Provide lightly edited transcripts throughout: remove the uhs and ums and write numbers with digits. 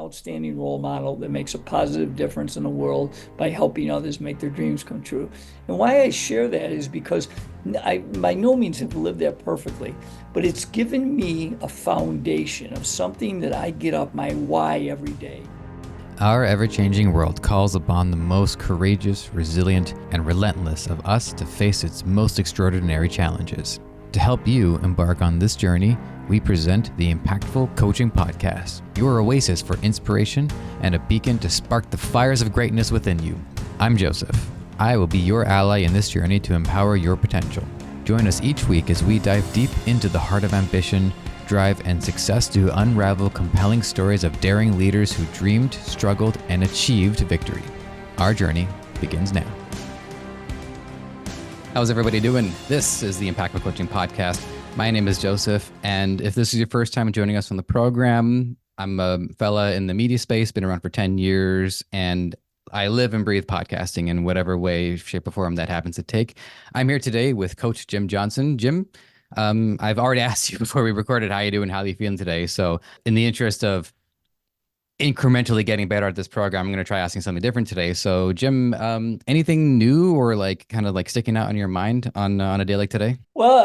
outstanding role model that makes a positive difference in the world by helping others make their dreams come true. And why I share that is because I by no means have lived that perfectly, but it's given me a foundation of something that I get up my why every day. Our ever-changing world calls upon the most courageous, resilient, and relentless of us to face its most extraordinary challenges. To help you embark on this journey, we present the Impactful Coaching Podcast, your oasis for inspiration and a beacon to spark the fires of greatness within you. I'm Joseph. I will be your ally in this journey to empower your potential. Join us each week as we dive deep into the heart of ambition, drive, and success to unravel compelling stories of daring leaders who dreamed, struggled, and achieved victory. Our journey begins now. How's everybody doing? This is the Impactful Coaching Podcast. My name is Joseph, and if this is your first time joining us on the program, I'm a fella in the media space, been around for 10 years, and I live and breathe podcasting in whatever way, shape, or form that happens to take. I'm here today with Coach Jim Johnson. Jim, I've already asked you before we recorded how you doing, how you feeling today. So in the interest of incrementally getting better at this program, I'm going to try asking something different today. So Jim, anything new or kind of sticking out in your mind on a day like today? Well,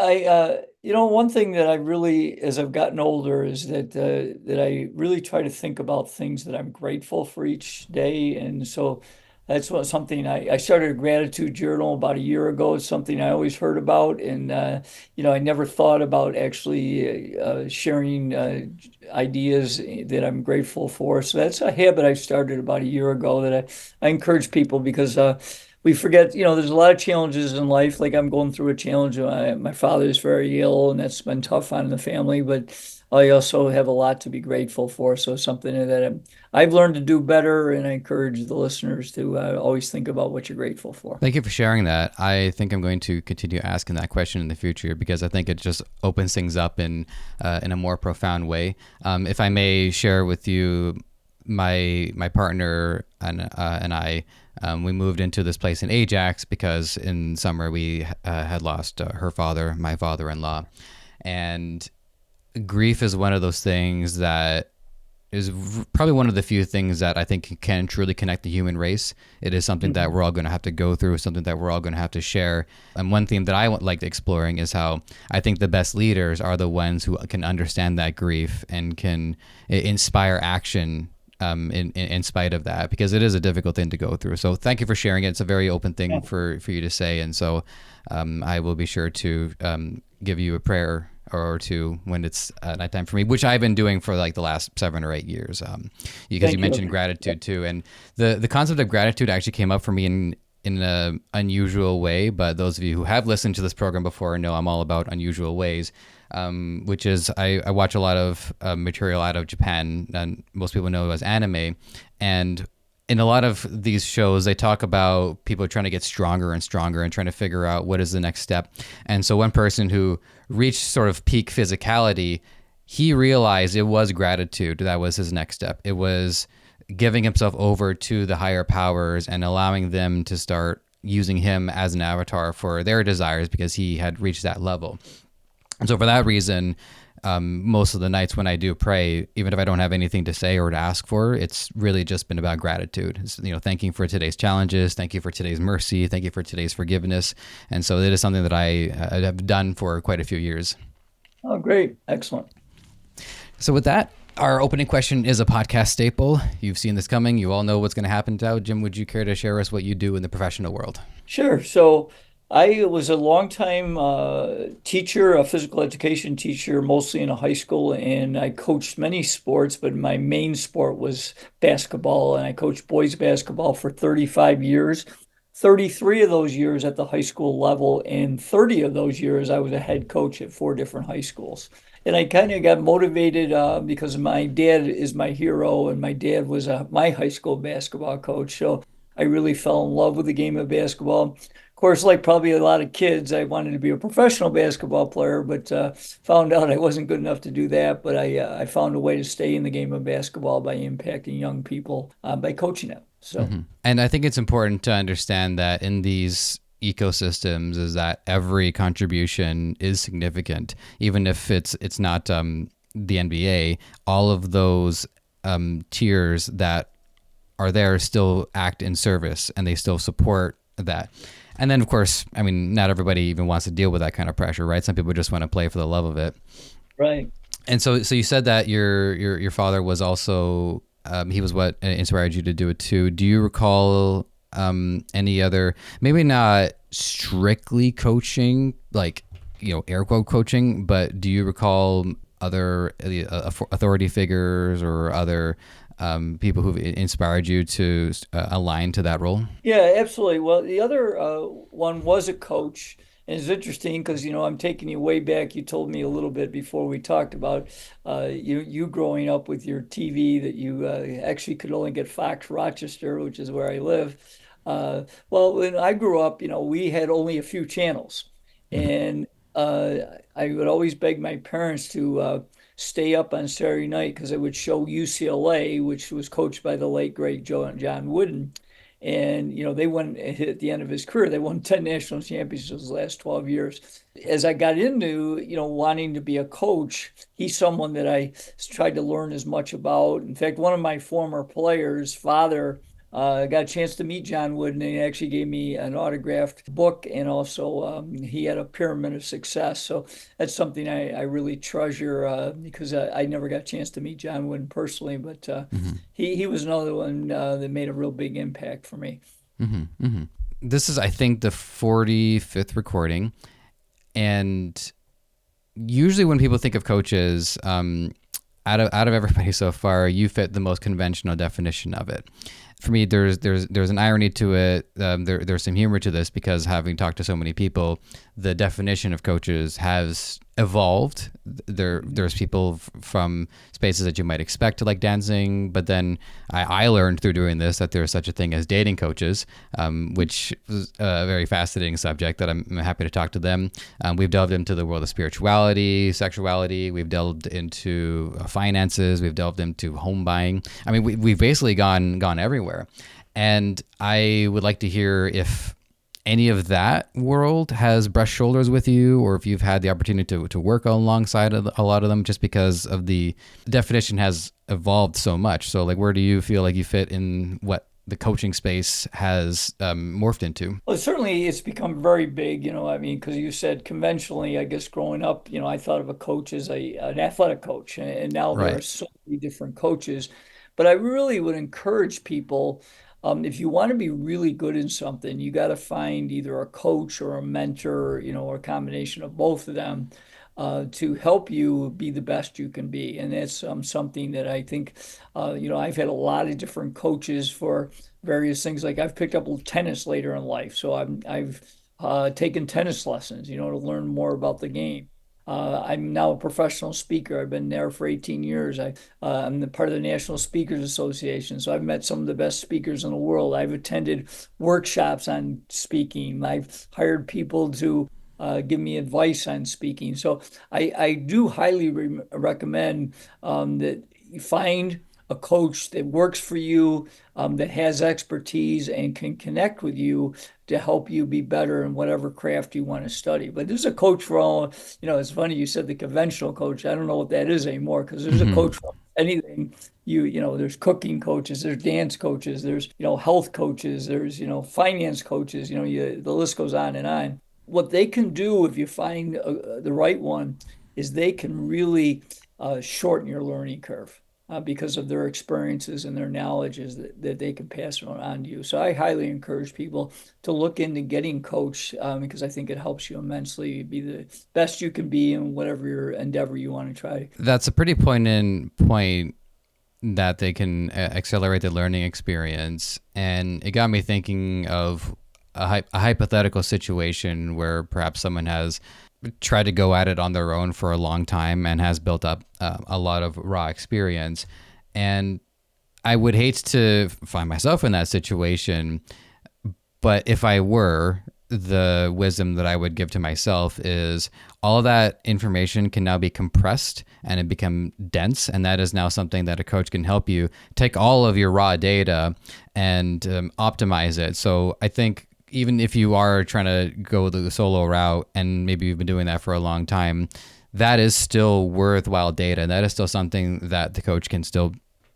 one thing that I really, as I've gotten older, is that I really try to think about things that I'm grateful for each day, and so something I started a gratitude journal about a year ago. It's something I always heard about, and I never thought about actually sharing ideas that I'm grateful for. So that's a habit I started about a year ago that I encourage people because. We forget, there's a lot of challenges in life. Like I'm going through a challenge. My father is very ill, and that's been tough on the family. But I also have a lot to be grateful for. So something that I've learned to do better, and I encourage the listeners to always think about what you're grateful for. Thank you for sharing that. I think I'm going to continue asking that question in the future because I think it just opens things up in a more profound way. If I may share with you, my partner and I. We moved into this place in Ajax because in summer we had lost her father, my father-in-law. And grief is one of those things that is probably one of the few things that I think can truly connect the human race. It is something that we're all going to have to go through, something that we're all going to have to share. And one theme that I like exploring is how I think the best leaders are the ones who can understand that grief and can inspire action in spite of that, because it is a difficult thing to go through. So thank you for sharing it. It's a very open thing for you to say. And so I will be sure to give you a prayer or two when it's nighttime for me, which I've been doing for the last 7 or 8 years. Because you mentioned gratitude too. And the concept of gratitude actually came up for me in an unusual way. But those of you who have listened to this program before know I'm all about unusual ways. Which is I watch a lot of material out of Japan, and most people know as anime. And in a lot of these shows, they talk about people trying to get stronger and stronger and trying to figure out what is the next step. And so one person who reached sort of peak physicality, he realized it was gratitude. That was his next step. It was giving himself over to the higher powers and allowing them to start using him as an avatar for their desires because he had reached that level. And so for that reason, most of the nights when I do pray, even if I don't have anything to say or to ask for, it's really just been about gratitude. It's, thanking for today's challenges, thank you for today's mercy, thank you for today's forgiveness. And so it is something that I have done for quite a few years. Oh, great. Excellent. So with that, our opening question is a podcast staple. You've seen this coming. You all know what's going to happen now. Jim, would you care to share us what you do in the professional world? Sure. So I was a longtime teacher, a physical education teacher, mostly in a high school, and I coached many sports, but my main sport was basketball, and I coached boys basketball for 35 years. 33 of those years at the high school level, and 30 of those years I was a head coach at 4 different high schools. And I kind of got motivated because my dad is my hero, and my dad was my high school basketball coach. So I really fell in love with the game of basketball. Of course, like probably a lot of kids, I wanted to be a professional basketball player, but found out I wasn't good enough to do that. But I found a way to stay in the game of basketball by impacting young people by coaching them. So, And I think it's important to understand that in these ecosystems is that every contribution is significant, even if it's not the NBA. All of those tiers that are there still act in service and they still support that. And then, of course, I mean, not everybody even wants to deal with that kind of pressure, right? Some people just want to play for the love of it. Right. And so you said that your father was also he was what inspired you to do it too. Do you recall any other, maybe not strictly coaching, like air quote coaching, but do you recall other authority figures or other people who've inspired you to align to that role? Yeah, absolutely. Well, the other one was a coach. And it's interesting because, I'm taking you way back. You told me a little bit before we talked about you growing up with your TV that you actually could only get Fox Rochester, which is where I live. Well, when I grew up, we had only a few channels. Mm-hmm. And uh, I would always beg my parents to stay up on Saturday night because I would show UCLA, which was coached by the late, great John Wooden. And, they won at the end of his career, they won 10 national championships the last 12 years. As I got into, wanting to be a coach, he's someone that I tried to learn as much about. In fact, one of my former players' father got a chance to meet John Wood, and he actually gave me an autographed book, and also he had a pyramid of success. So that's something I really treasure because I never got a chance to meet John Wood personally, but Mm-hmm. he was another one that made a real big impact for me. Mm-hmm. Mm-hmm. This is, I think, the 45th recording, and usually when people think of coaches, out of everybody so far, you fit the most conventional definition of it. For me, there's an irony to it. There's some humor to this because having talked to so many people, the definition of coaches has evolved. There's people from spaces that you might expect to like dancing, but then I learned through doing this that there's such a thing as dating coaches, which is a very fascinating subject that I'm happy to talk to them. We've delved into the world of spirituality, sexuality. We've delved into finances. We've delved into home buying. I mean, we've basically gone everywhere. And I would like to hear if any of that world has brushed shoulders with you, or if you've had the opportunity to work alongside of a lot of them, just because of the definition has evolved so much. So like, where do you feel like you fit in what the coaching space has morphed into? Well, certainly it's become very big, I mean, because you said conventionally, I guess growing up, I thought of a coach as an athletic coach, and now there are Right. so many different coaches. But I really would encourage people, if you want to be really good in something, you got to find either a coach or a mentor, or a combination of both of them, to help you be the best you can be. And that's something that I think, I've had a lot of different coaches for various things. Like I've picked up tennis later in life, so I've taken tennis lessons, to learn more about the game. I'm now a professional speaker. I've been there for 18 years. I'm the part of the National Speakers Association, so I've met some of the best speakers in the world. I've attended workshops on speaking. I've hired people to give me advice on speaking. So I do highly recommend that you find a coach that works for you, that has expertise and can connect with you to help you be better in whatever craft you want to study. But there's a coach for all, it's funny you said the conventional coach. I don't know what that is anymore because there's a Mm-hmm. coach for anything. There's cooking coaches, there's dance coaches, there's, health coaches, there's, finance coaches, the list goes on and on. What they can do if you find the right one is they can really shorten your learning curve because of their experiences and their knowledges that they can pass on to you. So I highly encourage people to look into getting coached because I think it helps you immensely be the best you can be in whatever your endeavor you want to try. That's a pretty poignant point that they can accelerate the learning experience. And it got me thinking of a hypothetical situation where perhaps someone has tried to go at it on their own for a long time and has built up a lot of raw experience. And I would hate to find myself in that situation, but if I were, the wisdom that I would give to myself is all of that information can now be compressed and it become dense. And that is now something that a coach can help you take all of your raw data and optimize it. So I think even if you are trying to go the solo route and maybe you've been doing that for a long time, that is still worthwhile data. That is still something that the coach can still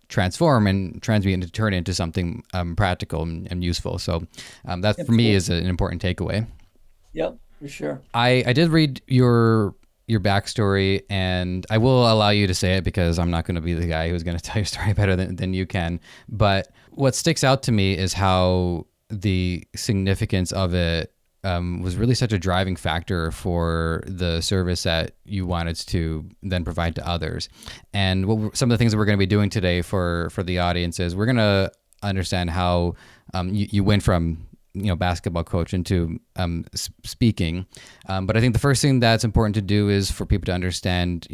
transform and transmute and turn into something practical and useful. So that for me Absolutely. is an important takeaway. Yep, for sure. I did read your backstory, and I will allow you to say it because I'm not going to be the guy who's going to tell your story better than you can. But what sticks out to me is how the significance of it was really such a driving factor for the service that you wanted to then provide to others. And some of the things that we're going to be doing today for the audience is we're going to understand how you went from basketball coach into speaking. But I think the first thing that's important to do is for people to understand,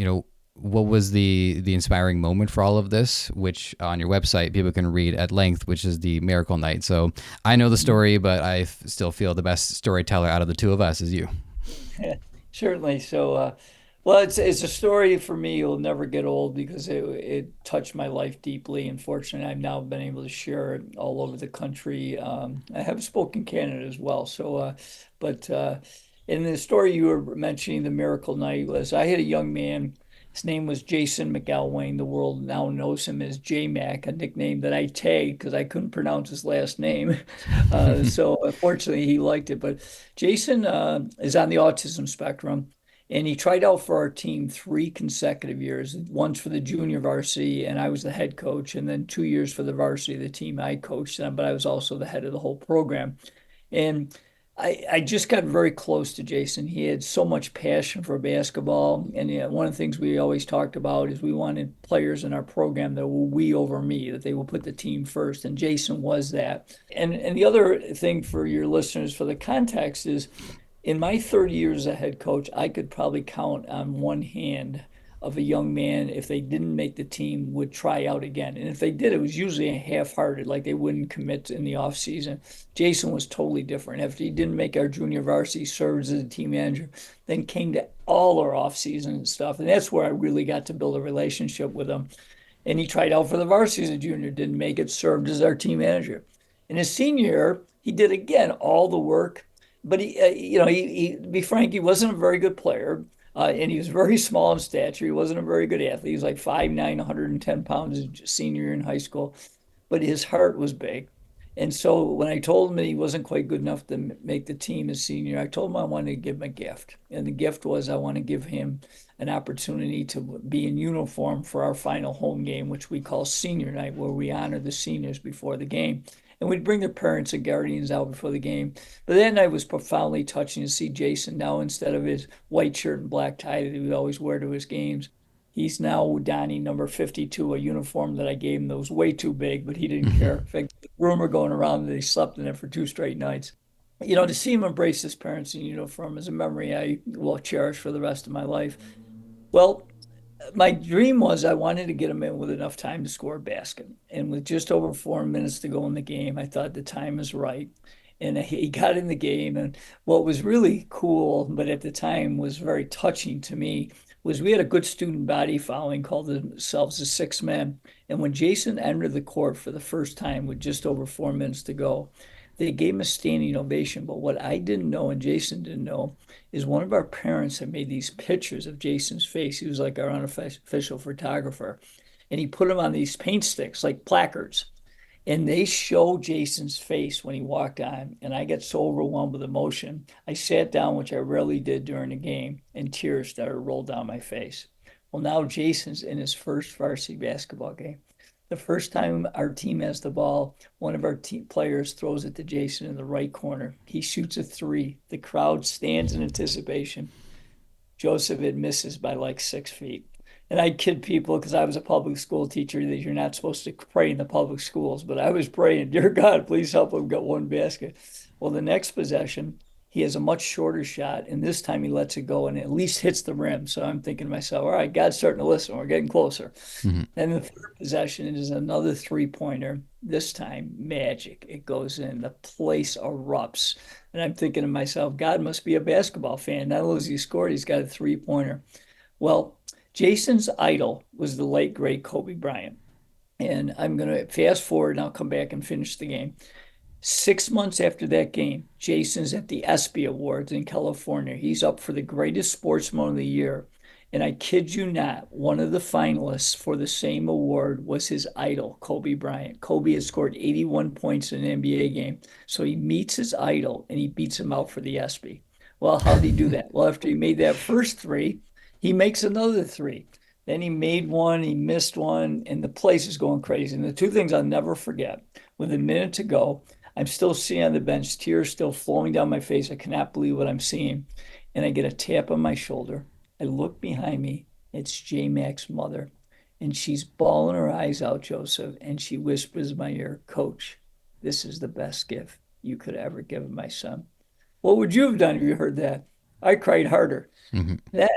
what was the inspiring moment for all of this, which on your website people can read at length, which is the miracle night. So I know the story, but I still feel the best storyteller out of the two of us is you. Certainly. So, well, it's a story for me. You'll never get old because it touched my life deeply. And fortunately, I've now been able to share it all over the country. I have spoken Canada as well. So, but in the story you were mentioning, the Miracle Night was I had a young man. His name was Jason McElwain. The world now knows him as J Mac, a nickname that I tagged because I couldn't pronounce his last name. So, fortunately, he liked it. But Jason is on the autism spectrum, and he tried out for our team 3 consecutive years, once for the junior varsity, and I was the head coach, and then 2 years for the varsity, the team I coached, but I was also the head of the whole program. And I just got very close to Jason. He had so much passion for basketball. And one of the things we always talked about is we wanted players in our program that will we over me, that they will put the team first. And Jason was that. And the other thing for your listeners, for the context, is in my 30 years as a head coach, I could probably count on one hand of a young man, if they didn't make the team, would try out again. And if they did, it was usually a half-hearted, like they wouldn't commit in the off season. Jason was totally different. After he didn't make our junior varsity, served as a team manager, then came to all our off season and stuff. And that's where I really got to build a relationship with him. And he tried out for the varsity as a junior, didn't make it, served as our team manager. In his senior year, he did again all the work, but to be frank, he wasn't a very good player, and he was very small in stature. He wasn't a very good athlete. He was like 5'9", 110 pounds his senior year in high school, but his heart was big. And so when I told him that he wasn't quite good enough to make the team as senior, I told him I wanted to give him a gift. And the gift was I want to give him an opportunity to be in uniform for our final home game, which we call senior night, where we honor the seniors before the game. And we'd bring their parents and guardians out before the game. But that night was profoundly touching to see Jason now, instead of his white shirt and black tie that he would always wear to his games, he's now donning number 52, a uniform that I gave him that was way too big, but he didn't care. In fact, the rumor going around that he slept in it for 2 straight nights. To see him embrace his parents in uniform is a memory I will cherish for the rest of my life. Well, my dream was I wanted to get him in with enough time to score a basket. And with just over 4 minutes to go in the game, I thought the time is right. And he got in the game. And what was really cool, but at the time was very touching to me, was we had a good student body following, called themselves the Six Men. And when Jason entered the court for the first time with just over 4 minutes to go, they gave him a standing ovation. But what I didn't know and Jason didn't know is one of our parents had made these pictures of Jason's face. He was like our unofficial photographer. And he put them on these paint sticks, like placards. And they show Jason's face when he walked on. And I got so overwhelmed with emotion. I sat down, which I rarely did during the game, and tears started to roll down my face. Well, now Jason's in his first varsity basketball game. The first time our team has the ball, one of our team players throws it to Jason in the right corner. He shoots a three. The crowd stands in anticipation. Joseph, it misses by like 6 feet. And I kid people because I was a public school teacher that you're not supposed to pray in the public schools, but I was praying, dear God, please help him get one basket. Well, the next possession, he has a much shorter shot, and this time he lets it go and at least hits the rim. So I'm thinking to myself, all right, God's starting to listen. We're getting closer. Mhm. And the third possession is another 3-pointer. This time, magic. It goes in. The place erupts. And I'm thinking to myself, God must be a basketball fan. Not only has he scored, he's got a 3-pointer. Well, Jason's idol was the late, great Kobe Bryant. And I'm going to fast forward and I'll come back and finish the game. 6 months after that game, Jason's at the ESPY Awards in California. He's up for the greatest sportsman of the year. And I kid you not, one of the finalists for the same award was his idol, Kobe Bryant. Kobe had scored 81 points in an NBA game. So he meets his idol and he beats him out for the ESPY. Well, how did he do that? Well, after he made that first three, he makes another three. Then he made one, he missed one, and the place is going crazy. And the two things I'll never forget, with a minute to go, I'm still sitting on the bench, tears still flowing down my face. I cannot believe what I'm seeing. And I get a tap on my shoulder. I look behind me. It's J Mac's mother. And she's bawling her eyes out, Joseph. And she whispers in my ear, Coach, this is the best gift you could ever give my son. What would you have done if you heard that? I cried harder. Hmm. That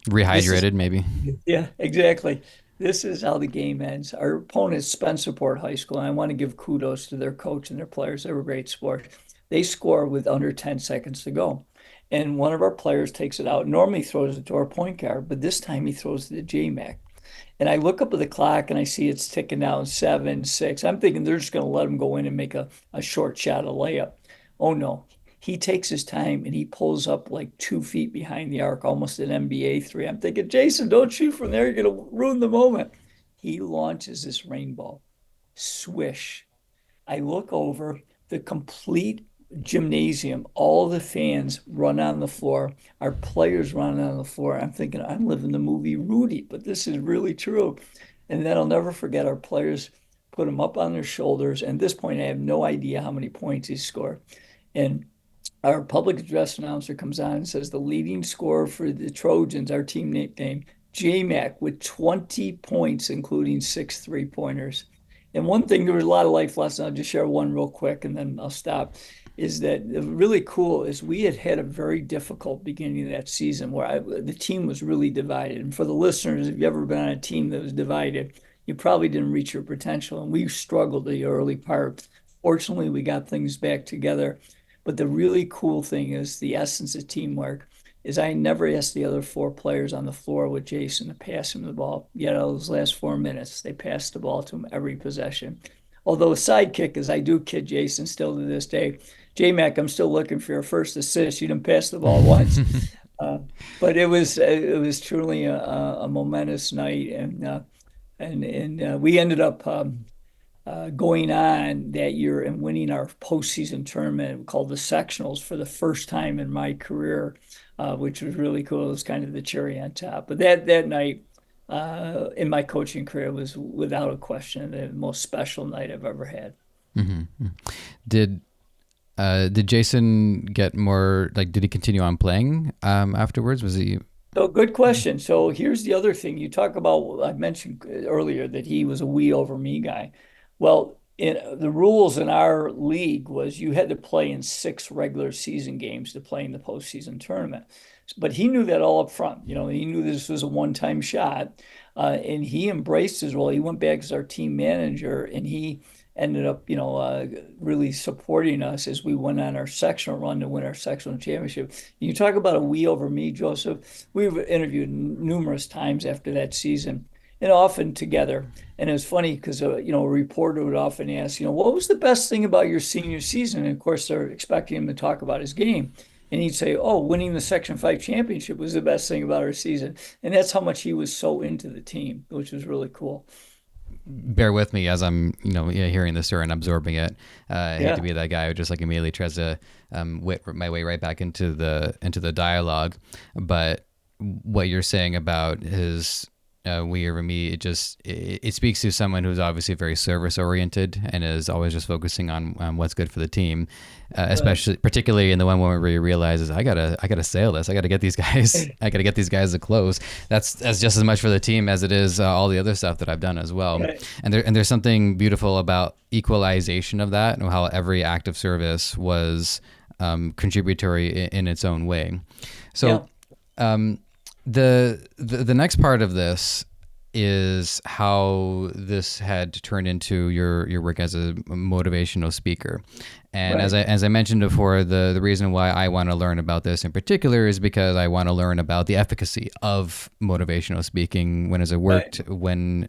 this is Rehydrated, maybe. Yeah, exactly. This is how the game ends. Our opponent's Spencerport High School, and I want to give kudos to their coach and their players. They were great sport. They score with under 10 seconds to go. And one of our players takes it out, normally throws it to our point guard, but this time he throws it to J-Mac. And I look up at the clock and I see it's ticking down 7, 6. I'm thinking they're just going to let him go in and make a short shot, a layup. Oh no. He takes his time and he pulls up like 2 feet behind the arc, almost an NBA three. I'm thinking, Jason, don't shoot from there. You're going to ruin the moment. He launches this rainbow. Swish. I look over the complete gymnasium, all the fans run on the floor, our players run on the floor. I'm thinking, I'm living the movie Rudy, but this is really true. And then I'll never forget our players put him up on their shoulders. And at this point, I have no idea how many points he scored. And our public address announcer comes on and says the leading scorer for the Trojans, our team nickname, J-Mac, with 20 points, including 6 3-pointers. And one thing, there was a lot of life lessons. I'll just share one real quick and then I'll stop. Is that really cool? Is we had a very difficult beginning of that season where the team was really divided. And for the listeners, if you've ever been on a team that was divided, you probably didn't reach your potential. And we struggled the early part. Fortunately, we got things back together. But the really cool thing is the essence of teamwork is I never asked the other four players on the floor with Jason to pass him the ball. Yet those last 4 minutes, they passed the ball to him every possession. Although a sidekick is I do kid Jason still to this day. J-Mac, I'm still looking for your first assist. You didn't pass the ball once. Uh, but it was truly a momentous night, and we ended up going on that year and winning our postseason tournament called the sectionals for the first time in my career, which was really cool. It was kind of the cherry on top. But that night in my coaching career was without a question the most special night I've ever had. Mm-hmm. Did did Jason get more like? Did he continue on playing afterwards? Was he? So good question. So here's the other thing. You talk about, I mentioned earlier that he was a we over me guy. Well, the rules in our league was you had to play in 6 regular season games to play in the postseason tournament. But he knew that all up front. He knew this was a one-time shot, and he embraced his role. He went back as our team manager, and he ended up, really supporting us as we went on our sectional run to win our sectional championship. You talk about a we over me, Joseph. We were interviewed numerous times after that season, and often together. And it was funny because a reporter would often ask, what was the best thing about your senior season? And of course, they're expecting him to talk about his game. And he'd say, "Oh, winning the Section 5 championship was the best thing about our season." And that's how much he was so into the team, which was really cool. Bear with me as I'm, hearing this story and absorbing it. I hate to Yeah. be that guy who just like immediately tries to whip my way right back into the dialogue. But what you're saying about his we over me, it speaks to someone who's obviously very service oriented and is always just focusing on what's good for the team, Right. especially particularly in the one moment where he realizes I gotta sail this, I gotta get these guys, I gotta get these guys to close. That's just as much for the team as it is all the other stuff that I've done as well. Right. And there's something beautiful about equalization of that and how every act of service was contributory in its own way. Yeah. So. The next part of this is how this had turned into your work as a motivational speaker. And as Right. I mentioned before, the reason why I want to learn about this in particular is because I want to learn about the efficacy of motivational speaking. When has it Right. worked? When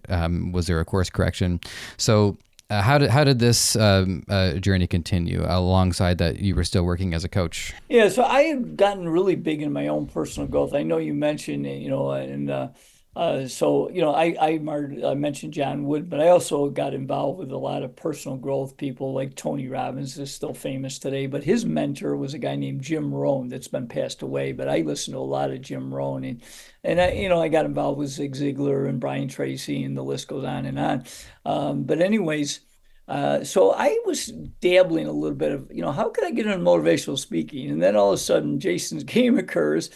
was there a course correction? So How did this journey continue alongside that you were still working as a coach? Yeah, so I have gotten really big in my own personal growth. I know you mentioned, and so I mentioned John Wood, but I also got involved with a lot of personal growth people like Tony Robbins is still famous today, but his mentor was a guy named Jim Rohn that's been passed away. But I listened to a lot of Jim Rohn, and I got involved with Zig Ziglar and Brian Tracy, and the list goes on and on. But anyways. So I was dabbling a little bit of, how could I get into motivational speaking? And then all of a sudden, Jason's game occurs,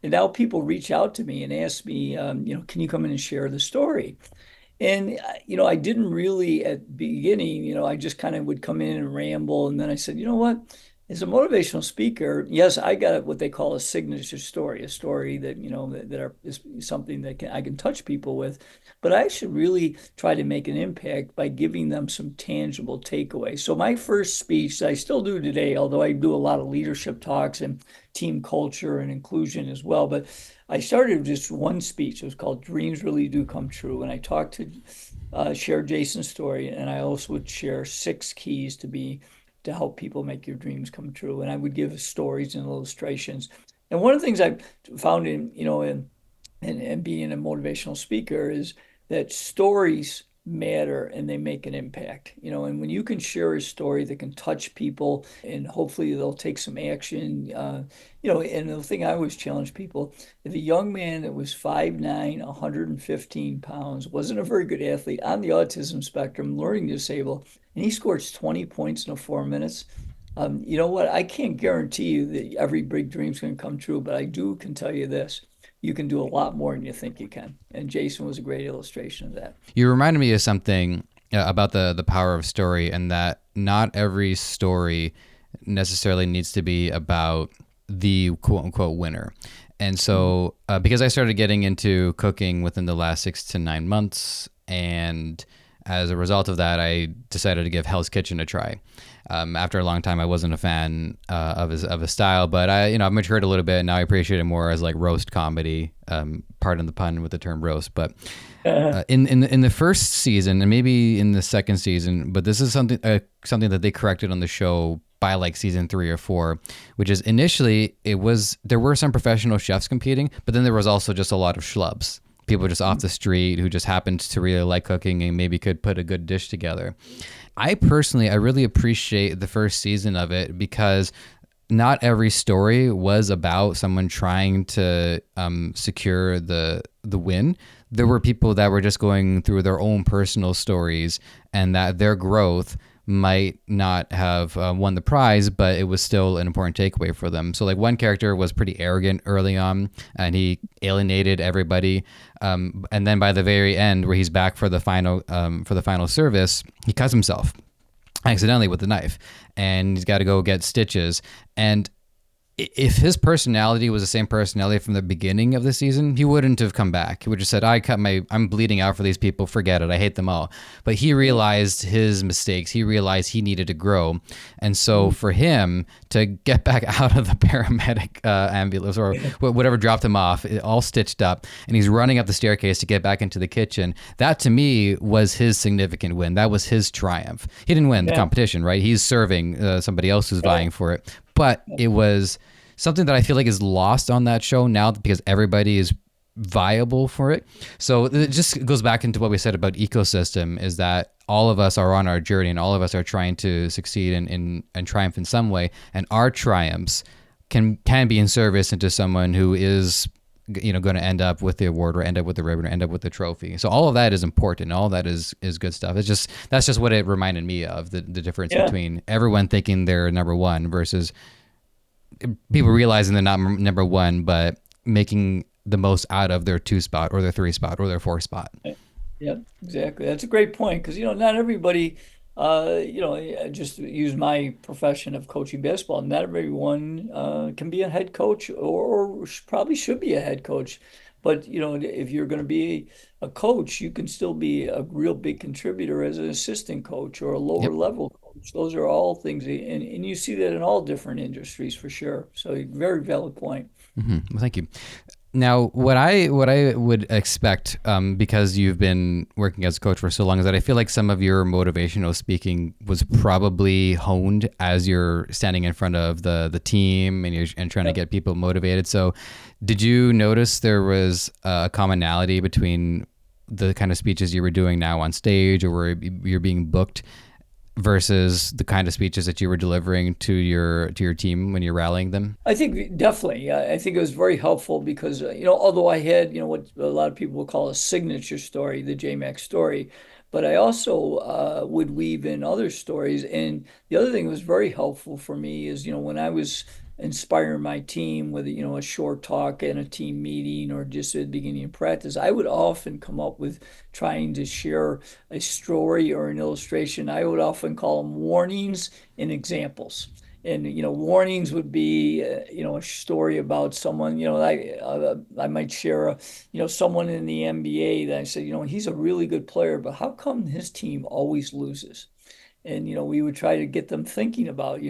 and now people reach out to me and ask me, can you come in and share the story? And, I didn't really at the beginning, I just kind of would come in and ramble. And then I said, you know what? As a motivational speaker, yes, I got what they call a signature story, a story that, is something that I can touch people with. But I should really try to make an impact by giving them some tangible takeaways. So my first speech, I still do today, although I do a lot of leadership talks and team culture and inclusion as well. But I started with just one speech. It was called Dreams Really Do Come True. And I talked to share Jason's story. And I also would share 6 keys to help people make your dreams come true. And I would give stories and illustrations. And one of the things I found in being a motivational speaker is that stories matter and they make an impact. And when you can share a story that can touch people and hopefully they'll take some action, and the thing I always challenge people, if a young man that was 5'9", 115 pounds, wasn't a very good athlete on the autism spectrum, learning disabled, and he scores 20 points in 4 minutes. You know what? I can't guarantee you that every big dream's going to come true, but I can tell you this. You can do a lot more than you think you can. And Jason was a great illustration of that. You reminded me of something about the power of story, and that not every story necessarily needs to be about the quote unquote winner. And so, because I started getting into cooking within the last 6 to 9 months, and as a result of that, I decided to give Hell's Kitchen a try. After a long time, I wasn't a fan of his style, but I've matured a little bit, and now I appreciate it more as like roast comedy. Pardon the pun with the term roast, but in the first season and maybe in the second season, but this is something that they corrected on the show by like season 3 or 4, which is initially there were some professional chefs competing, but then there was also just a lot of schlubs. People just off the street who just happened to really like cooking and maybe could put a good dish together. I really appreciate the first season of it because not every story was about someone trying to secure the win. There were people that were just going through their own personal stories, and that their growth might not have won the prize, but it was still an important takeaway for them. So like one character was pretty arrogant early on, and he alienated everybody. And then by the very end, where he's back for the final service, he cuts himself accidentally with the knife, and he's got to go get stitches. And if his personality was the same personality from the beginning of the season, he wouldn't have come back. He would have said, I'm bleeding out for these people. Forget it. I hate them all. But he realized his mistakes. He realized he needed to grow. And so for him to get back out of the paramedic ambulance or whatever dropped him off, all stitched up, and he's running up the staircase to get back into the kitchen, that to me was his significant win. That was his triumph. He didn't win the competition, right? He's serving somebody else who's vying for it. But it was something that I feel like is lost on that show now because everybody is viable for it. So it just goes back into what we said about ecosystem, is that all of us are on our journey and all of us are trying to succeed and triumph in some way. And our triumphs can be in service into someone who is going to end up with the award or end up with the ribbon or end up with the trophy. So all of that is important. All that is good stuff. That's just what it reminded me of, the difference between everyone thinking they're number one versus people realizing they're not number one, but making the most out of their 2 spot or their 3 spot or their 4 spot. Yeah, exactly. That's a great point because, not everybody, just use my profession of coaching basketball. Not everyone can be a head coach or probably should be a head coach. But, if you're going to be a coach, you can still be a real big contributor as an assistant coach or a lower level coach. Those are all things. And you see that in all different industries for sure. So very valid point. Well, thank you. Now, what I would expect, because you've been working as a coach for so long, is that I feel like some of your motivational speaking was probably honed as you're standing in front of the team and you're trying to Yep. get people motivated. So, did you notice there was a commonality between the kind of speeches you were doing now on stage, or where you're being booked, versus the kind of speeches that you were delivering to your team when you're rallying them? I think definitely. I think it was very helpful because, although I had, what a lot of people would call a signature story, the J-Max story, but I also would weave in other stories. And the other thing that was very helpful for me is, when I was inspiring my team with, a short talk and a team meeting or just at the beginning of practice, I would often come up with trying to share a story or an illustration. I would often call them warnings and examples. And warnings would be a story about someone. I might share someone in the NBA that I said, he's a really good player, but how come his team always loses? And we would try to get them thinking about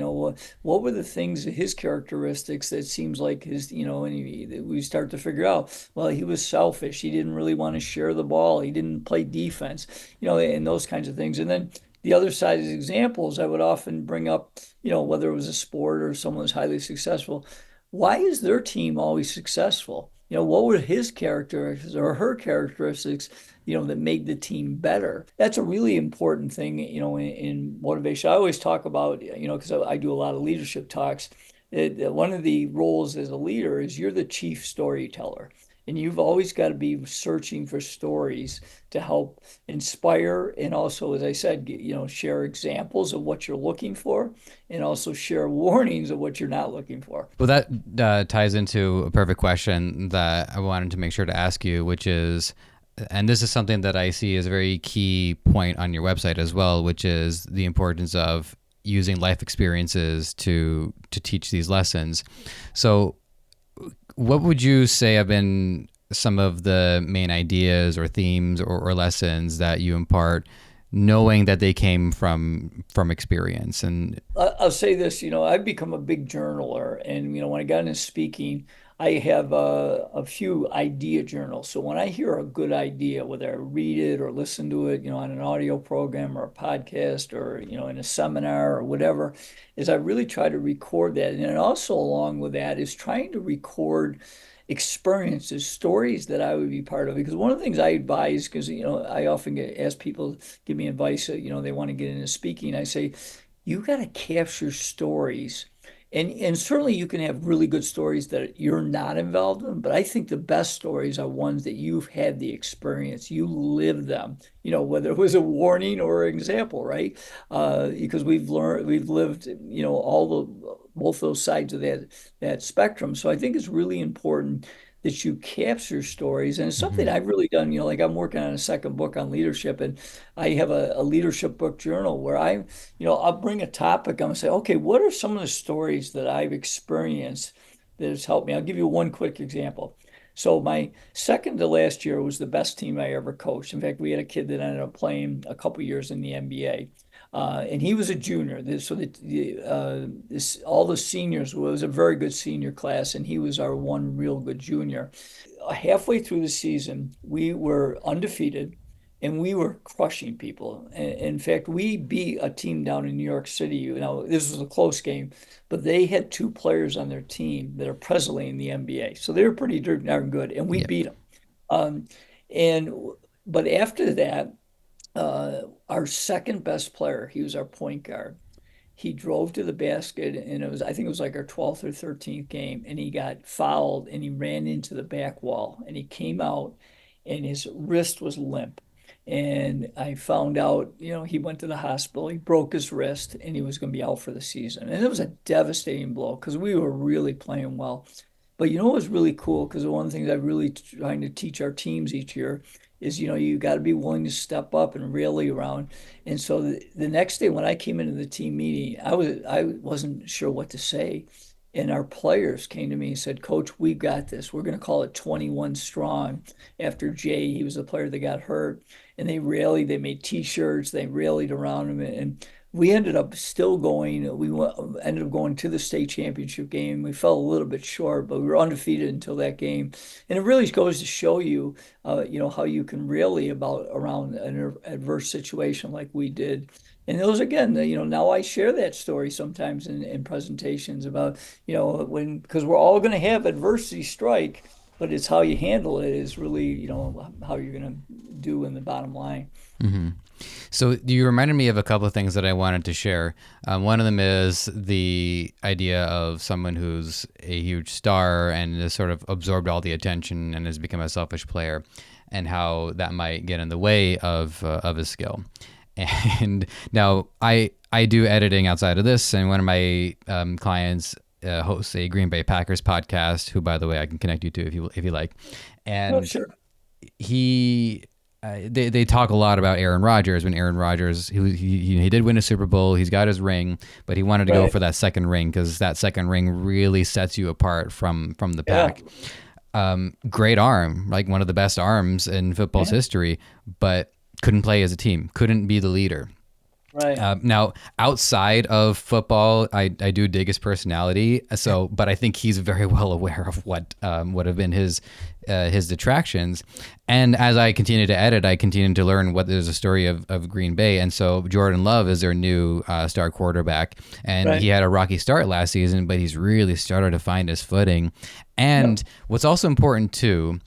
what were the things, his characteristics, that seems like his, and we start to figure out, well, he was selfish, he didn't really want to share the ball, he didn't play defense, and those kinds of things. And then the other side is examples. I would often bring up, whether it was a sport or someone was highly successful, why is their team always successful? What were his characteristics or her characteristics, that made the team better? That's a really important thing, in motivation. I always talk about, because I do a lot of leadership talks. One of the roles as a leader is you're the chief storyteller. And you've always got to be searching for stories to help inspire and also, as I said, share examples of what you're looking for and also share warnings of what you're not looking for. Well, that ties into a perfect question that I wanted to make sure to ask you, which is, and this is something that I see as a very key point on your website as well, which is the importance of using life experiences to teach these lessons. So, what would you say have been some of the main ideas or themes or lessons that you impart, knowing that they came from experience? And I'll say this, I've become a big journaler. And, when I got into speaking, I have a few idea journals. So when I hear a good idea, whether I read it or listen to it, on an audio program or a podcast or, in a seminar or whatever, is I really try to record that. And then also along with that is trying to record experiences, stories that I would be part of. Because one of the things I advise, because, I often get ask people, give me advice, they want to get into speaking. I say, you got to capture stories. And certainly you can have really good stories that you're not involved in, but I think the best stories are ones that you've had the experience, you live them, whether it was a warning or an example, right? Because we've lived, both those sides of that spectrum. So I think it's really important that you capture stories. And it's something Mhm. I've really done, like I'm working on a second book on leadership, and I have a leadership book journal where I'll bring a topic. I'm gonna say, okay, what are some of the stories that I've experienced that has helped me? I'll give you one quick example. So my second to last year was the best team I ever coached. In fact, we had a kid that ended up playing a couple years in the NBA. And he was a junior. So all the seniors was a very good senior class, and he was our one real good junior. Halfway through the season, we were undefeated and we were crushing people. In fact, we beat a team down in New York City. This was a close game, but they had two players on their team that are presently in the NBA. So they were pretty darn good, and we Yeah. beat them. Um, and but after that, our second best player, he was our point guard. He drove to the basket, and I think it was like our 12th or 13th game, and he got fouled and he ran into the back wall and he came out and his wrist was limp. And I found out, he went to the hospital, he broke his wrist and he was going to be out for the season. And it was a devastating blow because we were really playing well. But what was really cool, because one of the things I'm really trying to teach our teams each year is, you got to be willing to step up and rally around. And so the next day when I came into the team meeting, I wasn't sure what to say. And our players came to me and said, Coach, we got this. We're going to call it 21 strong after Jay. He was the player that got hurt. and they made T-shirts, they rallied around him, and we ended up still going. Ended up going to the state championship game. We fell a little bit short, but we were undefeated until that game. And it really goes to show you, how you can rally about around an adverse situation like we did. And those again, now I share that story sometimes in presentations about, because we're all going to have adversity strike, but it's how you handle it is really, how you're going to do in the bottom line. Hmm. So you reminded me of a couple of things that I wanted to share. One of them is the idea of someone who's a huge star and has sort of absorbed all the attention and has become a selfish player, and how that might get in the way of his skill. And now I do editing outside of this, and one of my clients hosts a Green Bay Packers podcast, who, by the way, I can connect you to if you like. Oh, And sure. he they talk a lot about Aaron Rodgers. When Aaron Rodgers, he did win a Super Bowl, he's got his ring, but he wanted to go Right. for that second ring because that second ring really sets you apart from the Yeah. pack. Great arm, like one of the best arms in football's Yeah. history, but couldn't play as a team, couldn't be the leader. Right. Now, outside of football, I do dig his personality. So, but I think he's very well aware of what would have been his detractions. And as I continue to edit, I continue to learn what there's a story of Green Bay. And so Jordan Love is their new star quarterback, and he Right. had a rocky start last season, but he's really started to find his footing. Yeah. And what's also important too,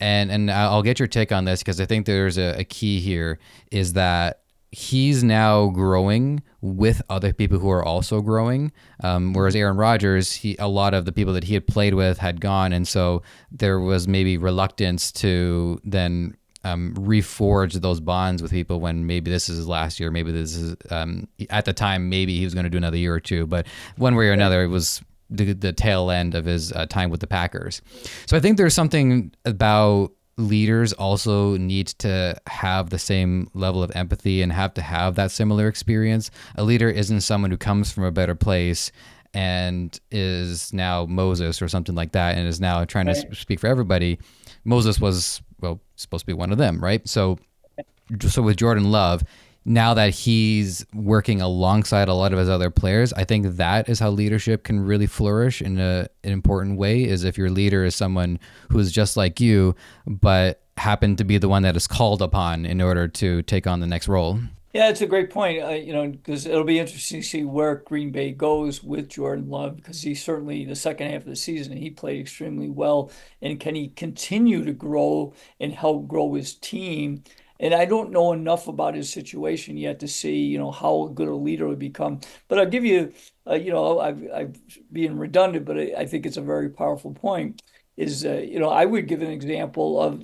and I'll get your take on this because I think there's a key here, is that he's now growing with other people who are also growing. Whereas Aaron Rodgers, a lot of the people that he had played with had gone, and so there was maybe reluctance to then reforge those bonds with people when maybe this is his last year, maybe this is at the time maybe he was going to do another year or two, but one way or another it was the tail end of his time with the Packers. So I think there's something about leaders also need to have the same level of empathy and have to have that similar experience. A leader isn't someone who comes from a better place and is now Moses or something like that and is now trying to Right. speak for everybody. Moses was, well, supposed to be one of them, right? So with Jordan Love, now that he's working alongside a lot of his other players, I think that is how leadership can really flourish in an important way, is if your leader is someone who is just like you, but happened to be the one that is called upon in order to take on the next role. Yeah, it's a great point. Because it'll be interesting to see where Green Bay goes with Jordan Love, because he certainly the second half of the season he played extremely well, and can he continue to grow and help grow his team? And I don't know enough about his situation yet to see, how good a leader would become. But I'll give you, I've being redundant, but I think it's a very powerful point. I would give an example of,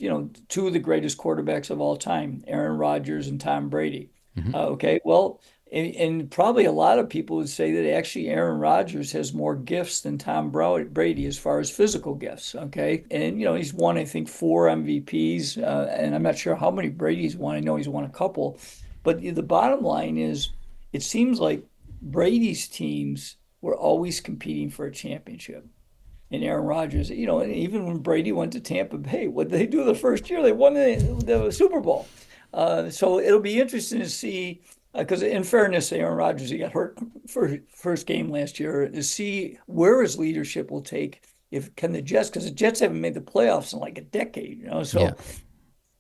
two of the greatest quarterbacks of all time, Aaron Rodgers and Tom Brady. Hmm. Okay, well, and probably a lot of people would say that actually Aaron Rodgers has more gifts than Brady as far as physical gifts. Okay, and he's won I think four MVPs, and I'm not sure how many Brady's won. I know he's won a couple, but the bottom line is, it seems like Brady's teams were always competing for a championship. And Aaron Rodgers, and even when Brady went to Tampa Bay, what did they do the first year? They won the Super Bowl. So it'll be interesting to see, because in fairness, Aaron Rodgers, he got hurt for first game last year, to see where his leadership will take. If can the Jets, because the Jets haven't made the playoffs in like a decade, Yeah. so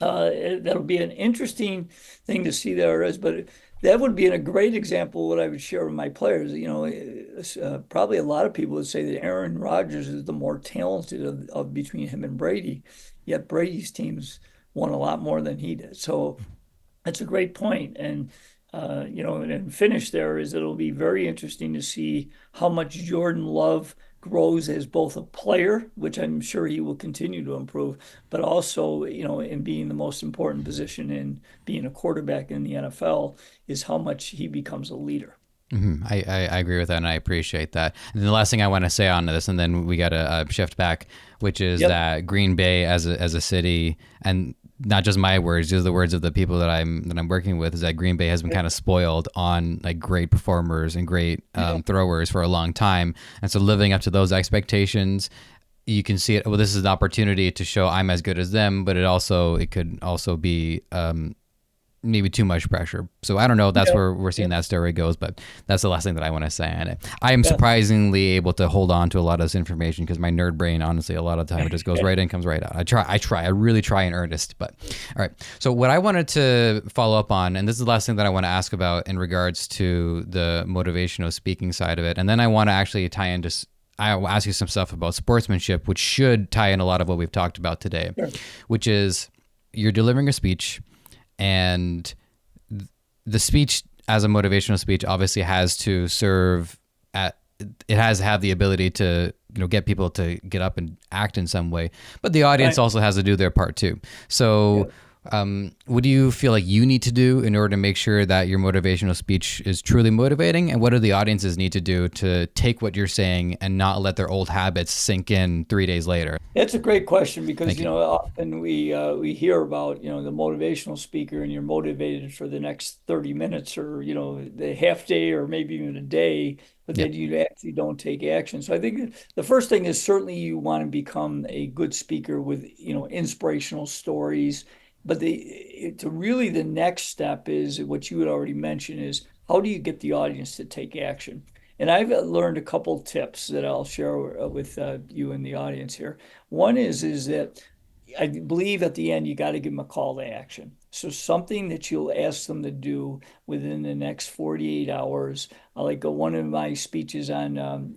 that'll be an interesting thing to see there is, but that would be a great example of what I would share with my players. Probably a lot of people would say that Aaron Rodgers is the more talented of between him and Brady, yet Brady's teams won a lot more than he did. So that's a great point. And finish there is it'll be very interesting to see how much Jordan Love grows as both a player, which I'm sure he will continue to improve, but also, in being the most important position in being a quarterback in the NFL, is how much he becomes a leader. I agree with that, and I appreciate that. And the last thing I want to say on this, and then we got to shift back, which is Yep. that Green Bay as a city, and not just my words, just the words of the people that I'm working with, is that Green Bay has been kind of spoiled on like great performers and great throwers for a long time, and so living up to those expectations, you can see it. Well, this is an opportunity to show I'm as good as them, but it could also be maybe too much pressure. So I don't know. That's Yeah, where we're yeah, seeing that story goes, but that's the last thing that I want to say on it. I am yeah. surprisingly able to hold on to a lot of this information because my nerd brain, honestly, a lot of the time it just goes right in, comes right out. I really try in earnest. But all right. So what I wanted to follow up on, and this is the last thing that I want to ask about in regards to the motivational speaking side of it, and then I want to actually tie into. I will ask you some stuff about sportsmanship, which should tie in a lot of what we've talked about today, Sure. which is you're delivering a speech, and the speech as a motivational speech obviously has to serve at, it has to have the ability to get people to get up and act in some way, but the audience Right. also has to do their part too. So Yeah. what do you feel like you need to do in order to make sure that your motivational speech is truly motivating, and what do the audiences need to do to take what you're saying and not let their old habits sink in 3 days later? That's a great question because Thank you. often we hear about the motivational speaker and you're motivated for the next 30 minutes or the half day or maybe even a day, but Yeah. then you actually don't take action. So I think the first thing is certainly you want to become a good speaker with inspirational stories. But the next step is what you had already mentioned is how do you get the audience to take action? And I've learned a couple tips that I'll share with you and the audience here. One is that I believe at the end you got to give them a call to action. So something that you'll ask them to do within the next 48 hours. Like one of my speeches on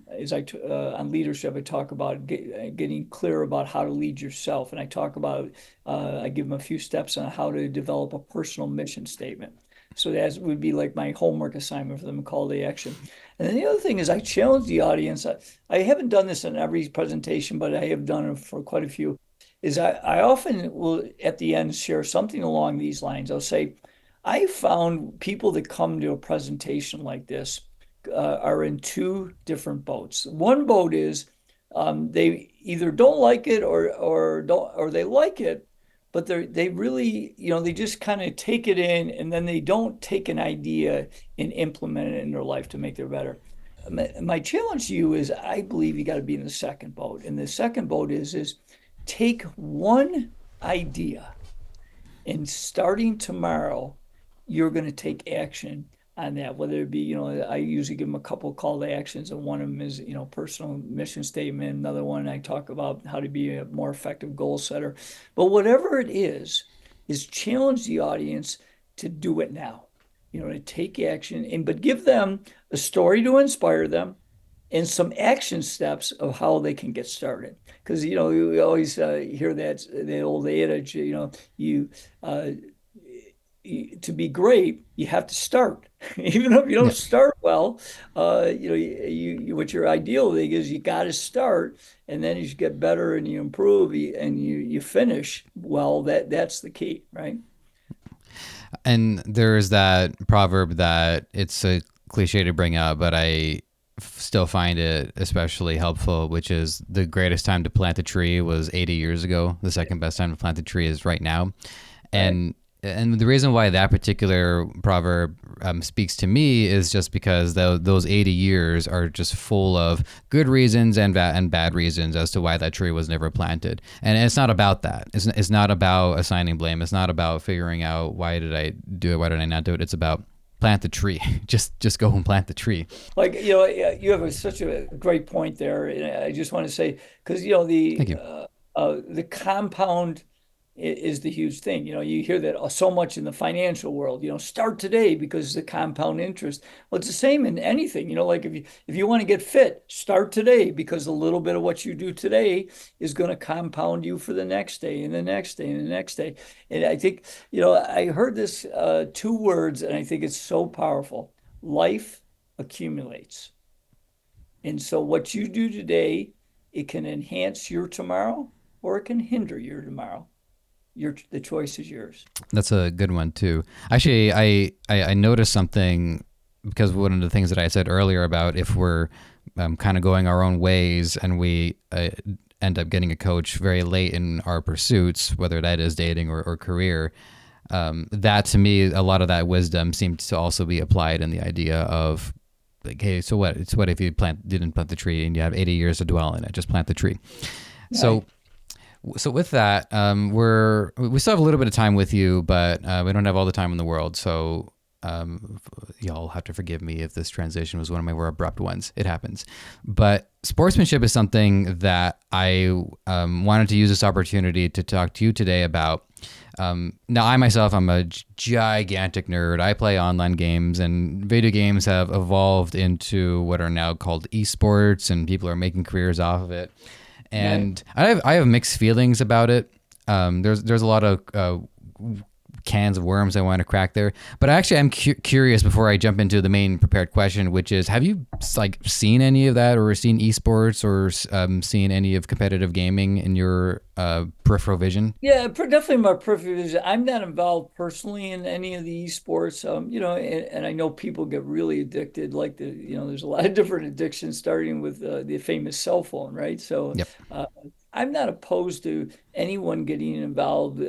leadership, I talk about getting clear about how to lead yourself, and I talk about I give them a few steps on how to develop a personal mission statement. So that would be like my homework assignment for them, call to action. And then the other thing is I challenge the audience. I haven't done this in every presentation, but I have done it for quite a few. Is I often will at the end share something along these lines. I'll say, I found people that come to a presentation like this are in two different boats. One boat is they either don't like it or don't or they like it, but they really they just kind of take it in and then they don't take an idea and implement it in their life to make it better. My challenge to you is I believe you got to be in the second boat. And the second boat is take one idea and starting tomorrow, you're going to take action on that, whether it be, I usually give them a couple of call to actions, and one of them is, personal mission statement. Another one, I talk about how to be a more effective goal setter. But whatever it is challenge the audience to do it now, to take action but give them a story to inspire them and some action steps of how they can get started. Because we always hear that the old adage, you uh, to be great, you have to start. Even if you don't Yeah. start well, what your ideal thing is, you got to start, and then as you get better and you improve and you finish well. That's the key, right? And there's that proverb that it's a cliche to bring up, but I still find it especially helpful, which is the greatest time to plant a tree was 80 years ago. The second best time to plant a tree is right now. Right. And the reason why that particular proverb speaks to me is just because those 80 years are just full of good reasons and bad reasons as to why that tree was never planted. And it's not about that. It's not about assigning blame. It's not about figuring out why did I do it, why did I not do it. It's about plant the tree. Just go and plant the tree. Like, you have such a great point there. And I just want to say, because, Thank you. the compound is the huge thing. You hear that so much in the financial world, start today because the compound interest. Well, it's the same in anything, like if you want to get fit, start today because a little bit of what you do today is going to compound you for the next day and the next day and the next day. And I think, I heard this two words and I think it's so powerful. Life accumulates. And so what you do today, it can enhance your tomorrow or it can hinder your tomorrow. The choice is yours. That's a good one too. Actually, I noticed something because one of the things that I said earlier about if we're kind of going our own ways and we end up getting a coach very late in our pursuits, whether that is dating or career, that to me, a lot of that wisdom seems to also be applied in the idea of like, hey, so what? It's what if you didn't plant the tree and you have 80 years to dwell in it? Just plant the tree. So Right. So with that, we still have a little bit of time with you, but we don't have all the time in the world. So y'all have to forgive me if this transition was one of my more abrupt ones. It happens. But sportsmanship is something that I wanted to use this opportunity to talk to you today about. Now, I myself, I'm a gigantic nerd. I play online games, and video games have evolved into what are now called esports, and people are making careers off of it. Right. And I have mixed feelings about it. There's a lot of cans of worms I want to crack there. But actually, I'm curious before I jump into the main prepared question, which is: have you like seen any of that, or seen esports, or seen any of competitive gaming in your peripheral vision? Yeah, definitely my preference. I'm not involved personally in any of the esports. And I know people get really addicted. There's a lot of different addictions, starting with the famous cell phone, right? So, Yep, uh, I'm not opposed to anyone getting involved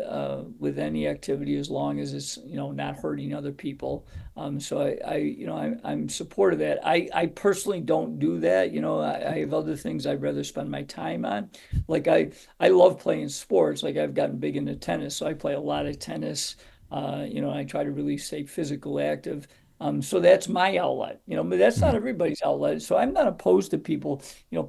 with any activity as long as it's, not hurting other people. So I'm supportive of that. I personally don't do that. I have other things I'd rather spend my time on. Like I love playing sports. Like I've gotten big into tennis, so I play a lot of tennis. I try to really stay physical active. So that's my outlet, but that's not hmm, everybody's outlet. So I'm not opposed to people,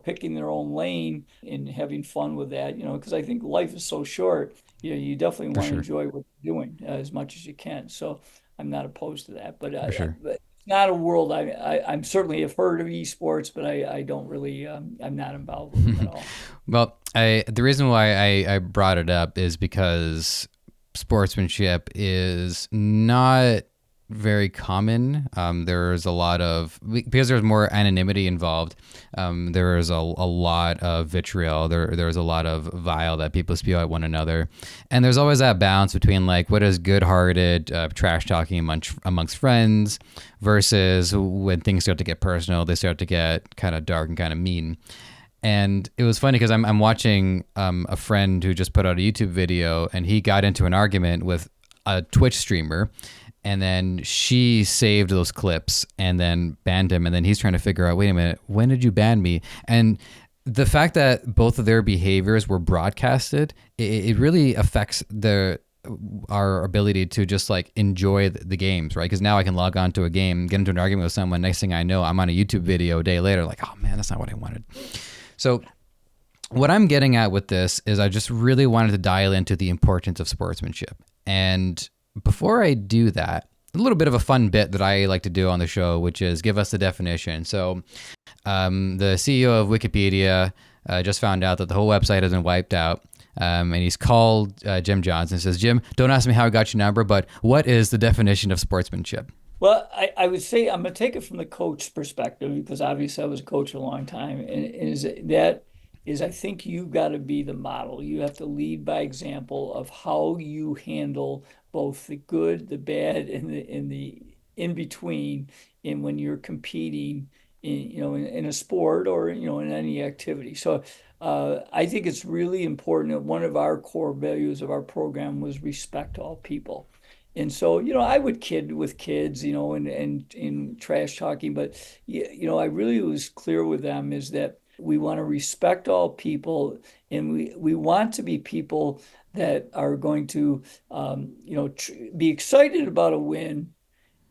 picking their own lane and having fun with that, because I think life is so short. You definitely for want to sure, enjoy what you're doing as much as you can. So I'm not opposed to that, for sure. but it's not a world I'm certainly have heard of esports, but I don't really, I'm not involved with them at all. Well, the reason why I brought it up is because sportsmanship is not very common. There's a lot of because there's more anonymity involved. There is a lot of vitriol. There's a lot of vile that people spew at one another, and there's always that balance between like what is good-hearted trash talking amongst friends versus when things start to get personal, they start to get kind of dark and kind of mean. And it was funny because I'm watching a friend who just put out a YouTube video, and he got into an argument with a Twitch streamer, and then she saved those clips and then banned him, and then he's trying to figure out, wait a minute, when did you ban me? And the fact that both of their behaviors were broadcasted, it really affects our ability to just like enjoy the games, right? Because now I can log on to a game, get into an argument with someone. Next thing I know, I'm on a YouTube video a day later, like, oh man, that's not what I wanted. So what I'm getting at with this is I just really wanted to dial into the importance of sportsmanship. And before I do that, a little bit of a fun bit that I like to do on the show, which is give us the definition. So the CEO of Wikipedia just found out that the whole website has been wiped out. And he's called Jim Johnson and says, Jim, don't ask me how I got your number, but what is the definition of sportsmanship? Well, I would say I'm going to take it from the coach perspective because obviously I was a coach a long time. And is I think you've got to be the model. You have to lead by example of how you handle both the good, the bad, and the in between in when you're competing in a sport or in any activity. So I think it's really important that one of our core values of our program was respect all people. And so, I would kid with kids, and trash talking, but I really was clear with them is that we want to respect all people, and we want to be people that are going to, be excited about a win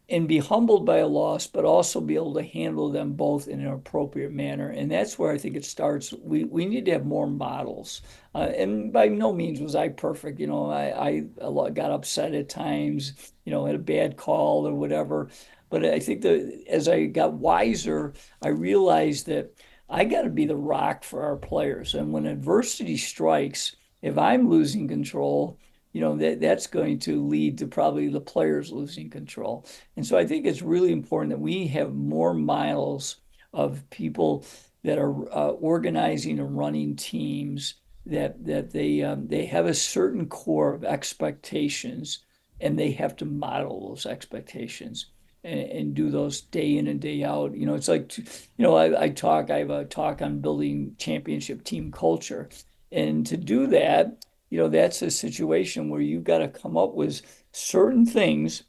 and be humbled by a loss, but also be able to handle them both in an appropriate manner. And that's where I think it starts. We need to have more models. And by no means was I perfect. I got upset at times, had a bad call or whatever. But I think that as I got wiser, I realized that I got to be the rock for our players. And when adversity strikes, if I'm losing control, that's going to lead to probably the players losing control. And so I think it's really important that we have more miles of people that are organizing and running teams that they have a certain core of expectations, and they have to model those expectations and do those day in and day out. It's like I have a talk on building championship team culture, and to do that, that's a situation where you've got to come up with certain things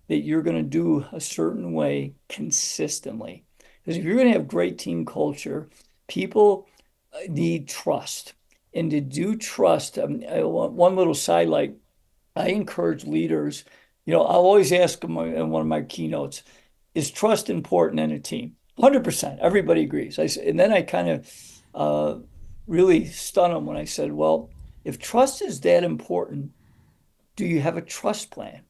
that you're going to do a certain way consistently. Because if you're going to have great team culture, people need trust. And to do trust, one little sidelight, I encourage leaders, I'll always ask them in one of my keynotes, is trust important in a team? 100%. Everybody agrees. And then I kind of really stun them when I said, well, if trust is that important, do you have a trust plan?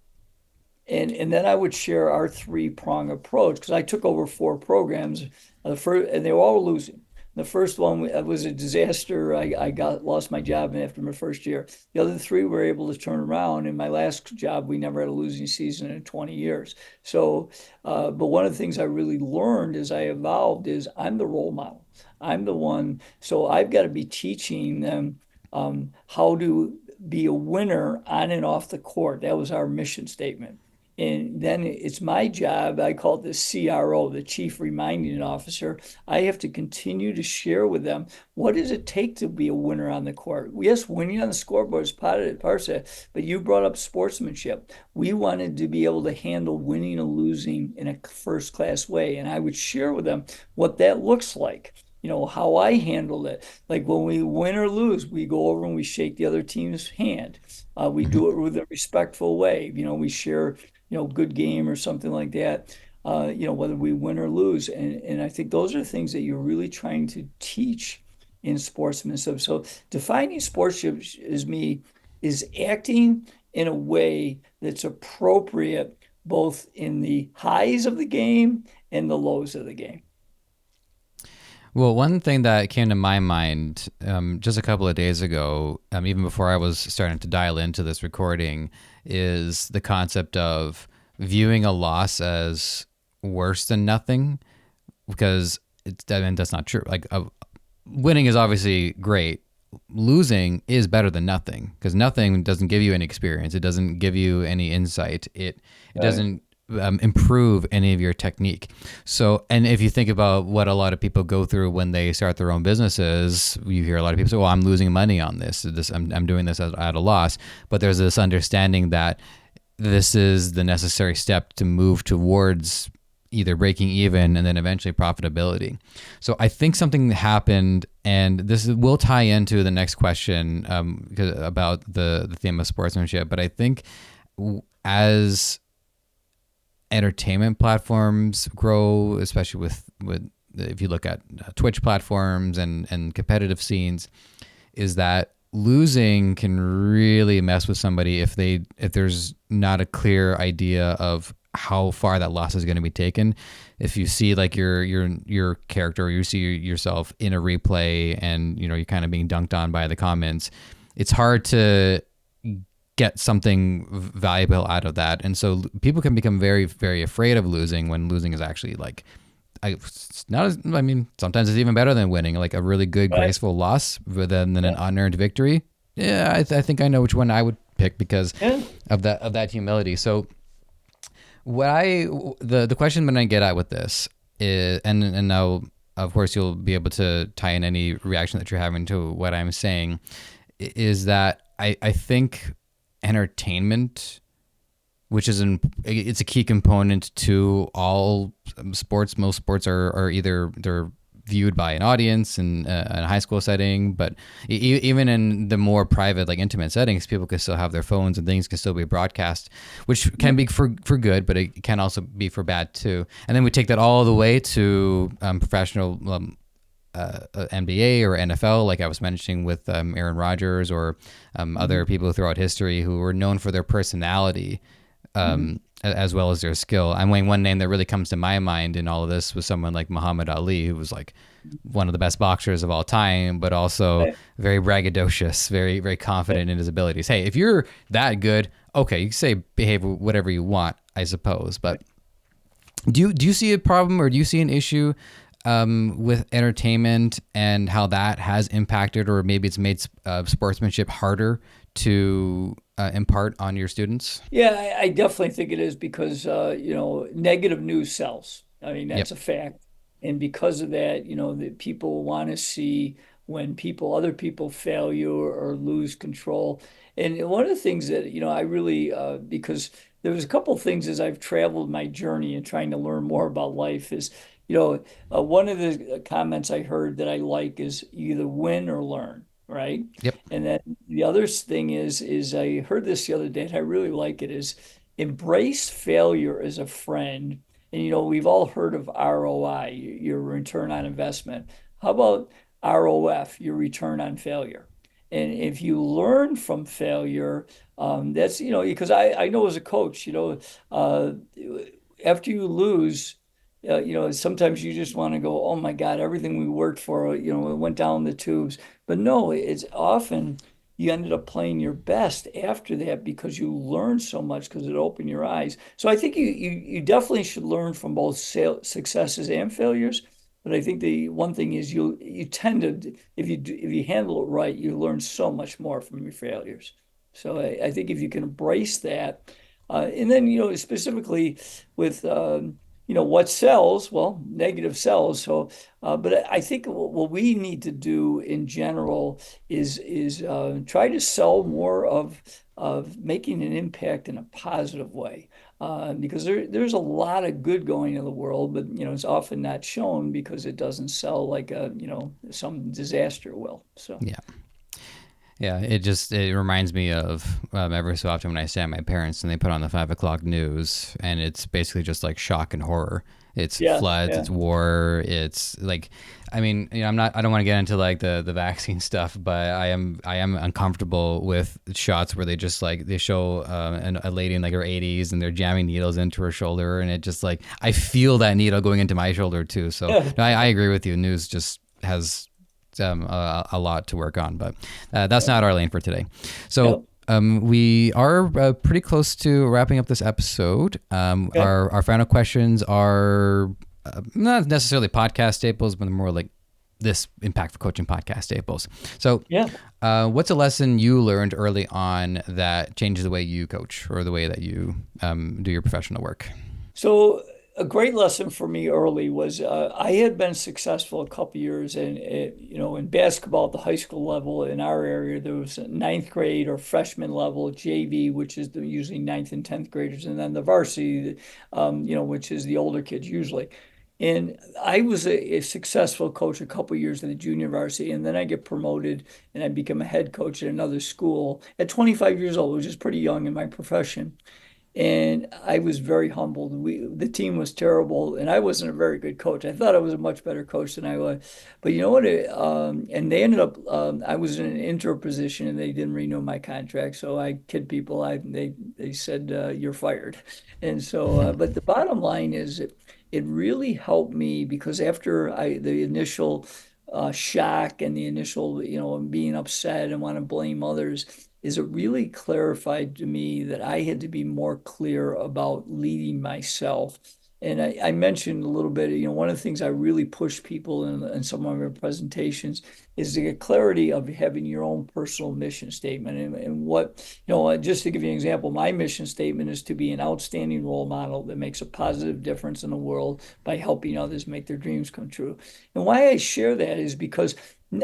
And then I would share our three-prong approach because I took over four programs. The first, and they were all losing. The first one was a disaster. I got lost my job after my first year. The other three were able to turn around. In my last job, we never had a losing season in 20 years. So, but one of the things I really learned as I evolved is I'm the role model. I'm the one. So I've got to be teaching them how to be a winner on and off the court. That was our mission statement. And then it's my job, I call it the CRO, the Chief Reminding Officer. I have to continue to share with them what does it take to be a winner on the court. Yes, winning on the scoreboard is part of it, but you brought up sportsmanship. We wanted to be able to handle winning and losing in a first class way. And I would share with them what that looks like. How I handled it. Like when we win or lose, we go over and we shake the other team's hand. We Mhm. do it with a respectful way. We share good game or something like that, whether we win or lose. And I think those are things that you're really trying to teach in sportsmanship. So defining sportsmanship as me is acting in a way that's appropriate both in the highs of the game and the lows of the game. Well, one thing that came to my mind just a couple of days ago, even before I was starting to dial into this recording, is the concept of viewing a loss as worse than nothing, because I mean, that's not true. Like winning is obviously great. Losing is better than nothing because nothing doesn't give you any experience. It doesn't give you any insight. It Right. doesn't improve any of your technique. So, and if you think about what a lot of people go through when they start their own businesses, you hear a lot of people say, "Well, I'm losing money on this. I'm doing this at a loss." But there's this understanding that this is the necessary step to move towards either breaking even and then eventually profitability. So I think something happened, and this will tie into the next question about the theme of sportsmanship. But I think as entertainment platforms grow, especially with if you look at Twitch platforms and competitive scenes, is that losing can really mess with somebody if there's not a clear idea of how far that loss is going to be taken. If you see like your character, or you see yourself in a replay, and you're kind of being dunked on by the comments, it's hard to get something valuable out of that. And so people can become very, very afraid of losing when losing is actually like, I mean, sometimes it's even better than winning, like a really good, Right. graceful loss rather than an Yeah. unearned victory. Yeah, I think I know which one I would pick because Yeah. of that humility. So what the question that I get at with this is, and now of course you'll be able to tie in any reaction that you're having to what I'm saying, is that I think entertainment, which is it's a key component to all sports. Most sports are either they're viewed by an audience in a high school setting, but even in the more private, like intimate settings, people can still have their phones and things can still be broadcast, which can be for good, but it can also be for bad too. And then we take that all the way to professional NBA or NFL, like I was mentioning with Aaron Rodgers or other Mhm. people throughout history who were known for their personality Mhm. as well as their skill. I mean, one name that really comes to my mind in all of this was someone like Muhammad Ali, who was like one of the best boxers of all time, but also Right. very braggadocious, very, very confident in his abilities. Hey, if you're that good, okay, you can say behave whatever you want, I suppose. But do you see a problem, or do you see an issue with entertainment and how that has impacted, or maybe it's made sportsmanship harder to impart on your students? Yeah, I definitely think it is because negative news sells. I mean, Yep. that's a fact. And because of that, that people want to see when other people fail you or lose control. And one of the things that, I really because there was a couple of things as I've traveled my journey and trying to learn more about life is, one of the comments I heard that I like is either win or learn, right? Yep. And then the other thing is I heard this the other day, and I really like it, is embrace failure as a friend. And we've all heard of ROI, your return on investment. How about ROF, your return on failure? And if you learn from failure, that's, because I know as a coach, uh, after you lose, sometimes you just want to go, oh my God, everything we worked for, it went down the tubes. But no, it's often you ended up playing your best after that because you learned so much because it opened your eyes. So I think you definitely should learn from both successes and failures. But I think the one thing is you tend to, if you handle it right, you learn so much more from your failures. So I think if you can embrace that, and then specifically with what sells, well, negative sells. So, but I think what we need to do in general is try to sell more of making an impact in a positive way. Because there's a lot of good going in the world, but it's often not shown because it doesn't sell like some disaster will. So Yeah. Yeah, it reminds me of every so often when I stay at my parents and they put on the 5 o'clock news, and it's basically just like shock and horror. It's yeah, floods, yeah, it's war, it's like, I mean, I don't want to get into like the vaccine stuff, but I am uncomfortable with shots where they show a lady in like her 80s and they're jamming needles into her shoulder, and it just like I feel that needle going into my shoulder too. So yeah, no, I agree with you. News just has a lot to work on, but that's yeah, not our lane for today. yeah. So we are pretty close to wrapping up this episode. Okay, Our final questions are not necessarily podcast staples, but more like this impactful coaching podcast staples. So, yeah. what's a lesson you learned early on that changes the way you coach or the way that you do your professional work? So a great lesson for me early was I had been successful a couple years in basketball at the high school level in our area. There was a ninth grade or freshman level JV, which is usually ninth and 10th graders, and then the varsity, which is the older kids usually. And I was a successful coach a couple years in the junior varsity, and then I get promoted and I become a head coach at another school at 25 years old, which is pretty young in my profession. And I was very humbled. The team was terrible, and I wasn't a very good coach. I thought I was a much better coach than I was, but you know what? And they ended up. I was in an interim position, and they didn't renew my contract. So I kid people. They said you're fired, and so. But the bottom line is, it really helped me because after the initial shock and the initial being upset and want to blame others is it really clarified to me that I had to be more clear about leading myself. And I mentioned a little bit, one of the things I really push people in some of my presentations is to get clarity of having your own personal mission statement. And what, just to give you an example, my mission statement is to be an outstanding role model that makes a positive difference in the world by helping others make their dreams come true. And why I share that is because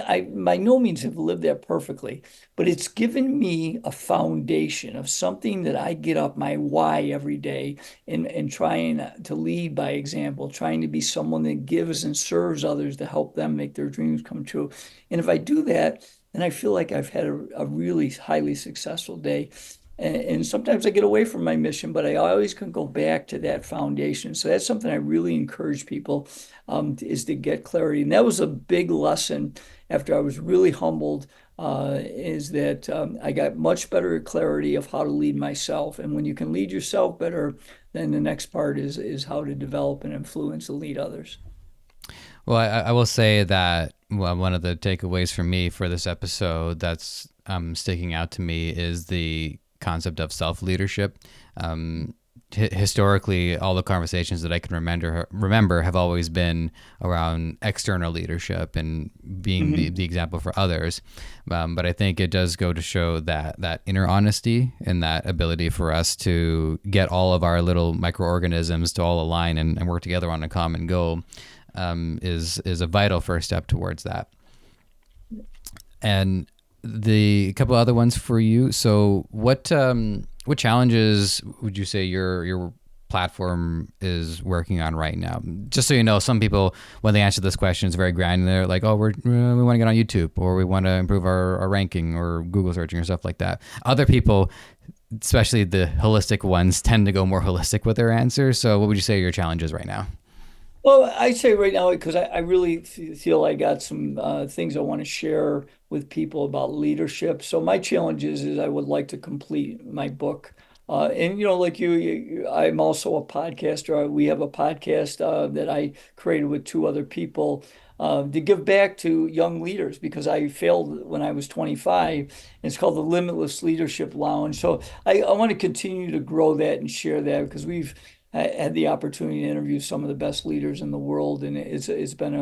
I by no means have lived that perfectly, but it's given me a foundation of something that I get up my why every day and trying to lead by example, trying to be someone that gives and serves others to help them make their dreams come true. And if I do that, then I feel like I've had a really highly successful day. And sometimes I get away from my mission, but I always can go back to that foundation. So that's something I really encourage people is to get clarity. And that was a big lesson after I was really humbled is that I got much better clarity of how to lead myself. And when you can lead yourself better, then the next part is how to develop and influence and lead others. Well, I will say that one of the takeaways for me for this episode that's sticking out to me is the concept of self leadership. Historically, all the conversations that I can remember have always been around external leadership and being Mhm. the example for others. But I think it does go to show that inner honesty and that ability for us to get all of our little microorganisms to all align and work together on a common goal is a vital first step towards that. And the couple other ones for you. So what challenges would you say you're platform is working on right now? Just so you know, some people, when they answer this question, it's very granular, like, oh, we want to get on YouTube, or we want to improve our ranking, or Google searching, or stuff like that. Other people, especially the holistic ones, tend to go more holistic with their answers. So what would you say your challenge is right now? Well, I say right now because I really feel I got some things I want to share with people about leadership. So my challenge is I would like to complete my book. And like I'm also a podcaster. We have a podcast that I created with two other people to give back to young leaders because I failed when I was 25. It's called the Limitless Leadership Lounge. So I want to continue to grow that and share that because we've I had the opportunity to interview some of the best leaders in the world, and it's been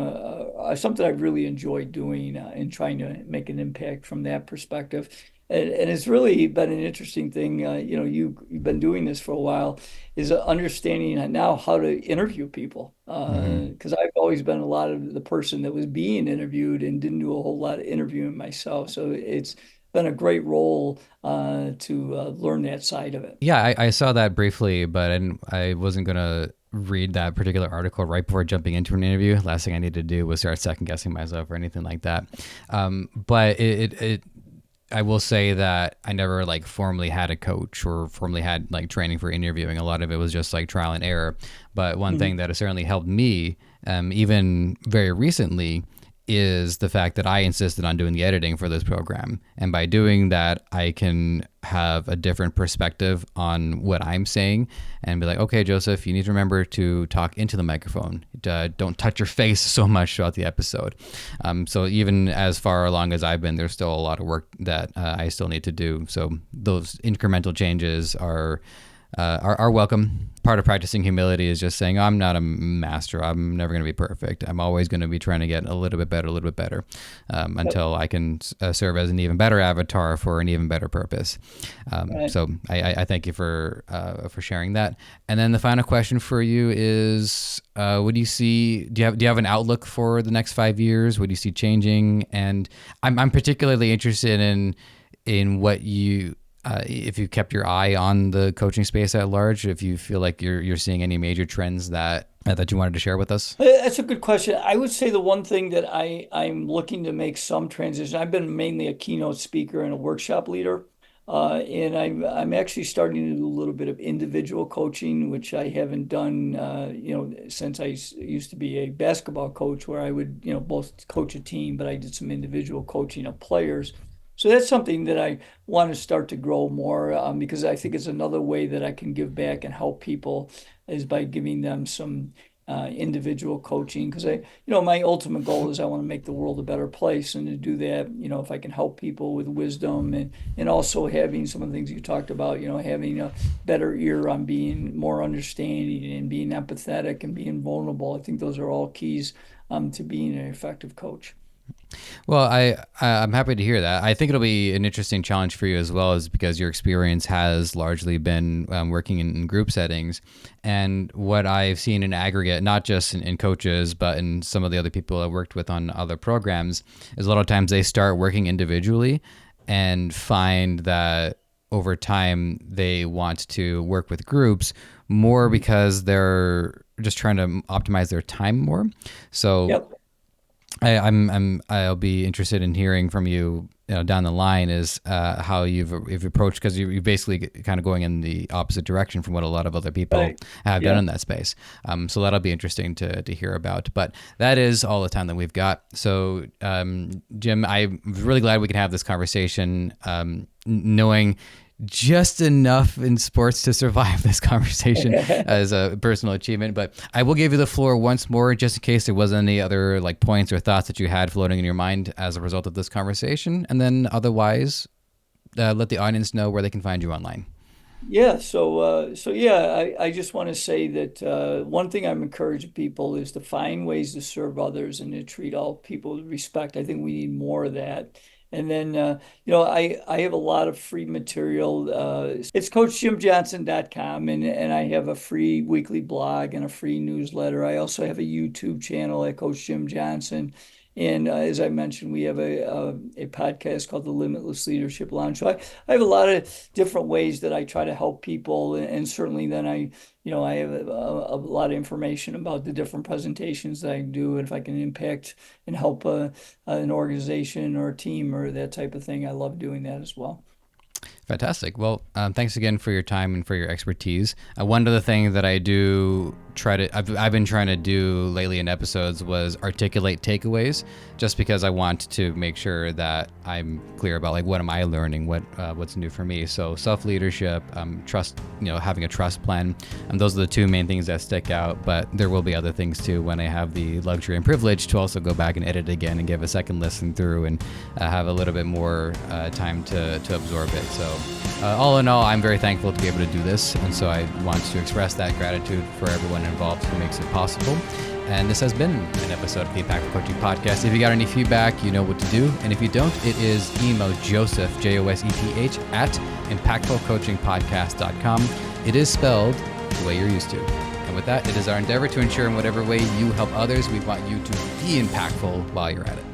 something I've really enjoyed doing and trying to make an impact from that perspective. And it's really been an interesting thing. You've been doing this for a while, is understanding now how to interview people. Mm-hmm. Because I've always been a lot of the person that was being interviewed and didn't do a whole lot of interviewing myself. So it's been a great role to learn that side of it. Yeah, I saw that briefly, but I wasn't gonna read that particular article right before jumping into an interview. Last thing I needed to do was start second guessing myself or anything like that. But I will say that I never like formally had a coach or formally had like training for interviewing. A lot of it was just like trial and error. But one thing that has certainly helped me, even very recently, is the fact that I insisted on doing the editing for this program. And by doing that, I can have a different perspective on what I'm saying and be like, okay, Joseph, you need to remember to talk into the microphone. Don't touch your face so much throughout the episode. So even as far along as I've been, there's still a lot of work that I still need to do. So those incremental changes are welcome. Part of practicing humility is just saying, I'm not a master. I'm never going to be perfect. I'm always going to be trying to get a little bit better, until I can serve as an even better avatar for an even better purpose. Right. So I thank you for sharing that. And then the final question for you is, what do you see? Do you have an outlook for the next 5 years? What do you see changing? And I'm particularly interested in what you if you kept your eye on the coaching space at large, if you feel like you're seeing any major trends that you wanted to share with us. That's a good question. I would say the one thing that I'm looking to make some transition. I've been mainly a keynote speaker and a workshop leader, and I'm actually starting to do a little bit of individual coaching, which I haven't done, since used to be a basketball coach, where I would both coach a team, but I did some individual coaching of players. So that's something that I want to start to grow more because I think it's another way that I can give back and help people is by giving them some individual coaching because my ultimate goal is I want to make the world a better place, and to do that, if I can help people with wisdom and also having some of the things you talked about, having a better ear on being more understanding and being empathetic and being vulnerable. I think those are all keys to being an effective coach. Well, I'm happy to hear that. I think it'll be an interesting challenge for you as well, is because your experience has largely been working in group settings, and what I've seen in aggregate, not just in coaches, but in some of the other people I worked with on other programs, is a lot of times they start working individually and find that over time they want to work with groups more Mhm. because they're just trying to optimize their time more. So Yep. I'll be interested in hearing from you, down the line, is how you've approached, because you're basically kind of going in the opposite direction from what a lot of other people Right. have done Yeah. in that space. So that'll be interesting to hear about. But that is all the time that we've got. So Jim, I'm really glad we can have this conversation, knowing just enough in sports to survive this conversation as a personal achievement. But I will give you the floor once more, just in case there was any other like points or thoughts that you had floating in your mind as a result of this conversation. And then otherwise, let the audience know where they can find you online. Yeah, so yeah, I just want to say that one thing I'm encouraging people is to find ways to serve others and to treat all people with respect. I think we need more of that. And then I have a lot of free material. It's coachjimjohnson.com, and I have a free weekly blog and a free newsletter. I also have a YouTube channel at Coach Jim Johnson. And as I mentioned, we have a podcast called the Limitless Leadership Lounge. So I have a lot of different ways that I try to help people, and certainly then I have a lot of information about the different presentations that I do, and if I can impact and help an organization or a team or that type of thing, I love doing that as well. Fantastic. Well, thanks again for your time and for your expertise. One other thing that I've been trying to do lately in episodes was articulate takeaways, just because I want to make sure that I'm clear about like what am I learning, what's new for me. So self-leadership, trust, having a trust plan, and those are the two main things that stick out. But there will be other things too when I have the luxury and privilege to also go back and edit again and give a second listen through and have a little bit more time to absorb it. So all in all, I'm very thankful to be able to do this, and so I want to express that gratitude for everyone involved who makes it possible. And this has been an episode of the Impactful Coaching Podcast. If you got any feedback, you know what to do. And if you don't, it is email Joseph, Joseph, at impactfulcoachingpodcast.com. It is spelled the way you're used to. And with that, it is our endeavor to ensure in whatever way you help others, we want you to be impactful while you're at it.